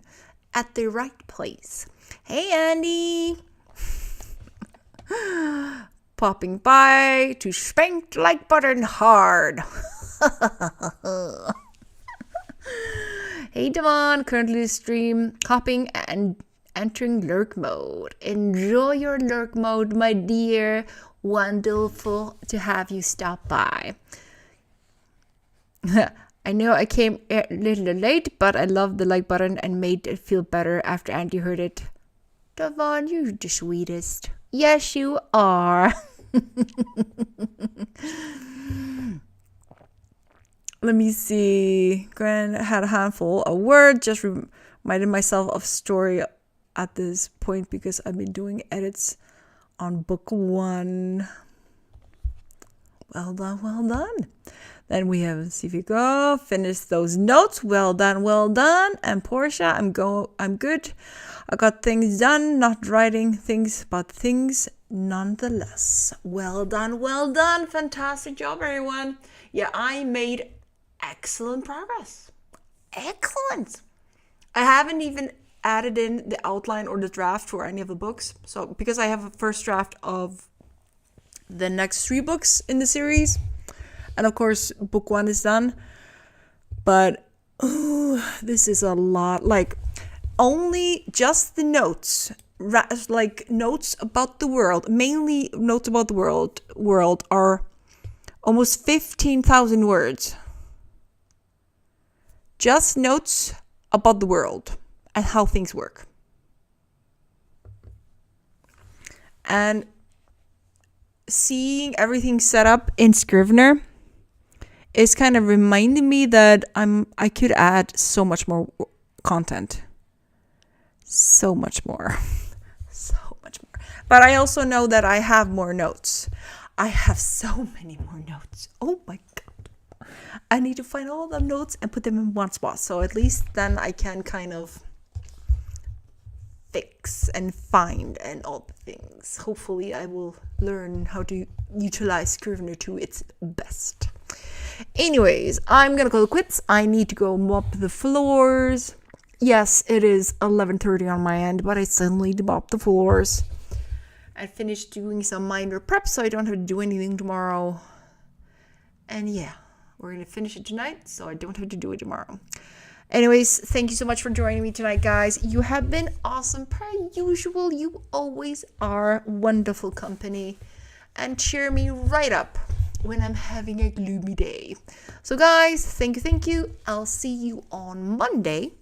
at the right place. Hey, Andy! Popping by to spank like butter and hard. Hey, Devon, currently stream hopping and entering lurk mode. Enjoy your lurk mode, my dear. Wonderful to have you stop by. I know I came a little late, but I love the like button and made it feel better after Andy heard it. Devon, you're the sweetest. Yes, you are. Let me see. Gran had a handful of words. Just reminded myself of story at this point because I've been doing edits on book 1. Well done, well done. Then we have see if you go finish those notes. Well done, well done. And Portia, I'm good. I got things done, not writing things, but things nonetheless. Well done, well done. Fantastic job, everyone. Yeah, I made excellent progress. Excellent. I haven't even added in the outline or the draft for any of the books. So because I have a first draft of the next 3 books in the series. And of course, book 1 is done. But this is a lot. Like, only just the notes. Like, notes about the world. Mainly notes about the world are almost 15,000 words. Just notes about the world and how things work. And seeing everything set up in Scrivener is kind of reminding me that I could add so much more content. So much more. So much more. But I also know that I have more notes. I have so many more notes. Oh my God. I need to find all the notes and put them in one spot. So at least then I can kind of fix and find and all the things. Hopefully I will learn how to utilize Scrivener to its best. Anyways, I'm gonna call it quits. I need to go mop the floors. Yes, it is 11:30 on my end, but I still need to mop the floors. I finished doing some minor prep so I don't have to do anything tomorrow. And yeah, we're gonna finish it tonight so I don't have to do it tomorrow. Anyways, thank you so much for joining me tonight, guys. You have been awesome per usual. You always are wonderful company and cheer me right up when I'm having a gloomy day. So guys, thank you. I'll see you on Monday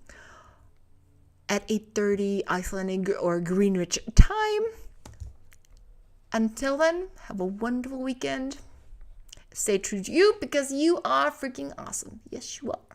at 8:30 Icelandic or Greenwich time. Until then, have a wonderful weekend. Stay true to you because you are freaking awesome. Yes, you are.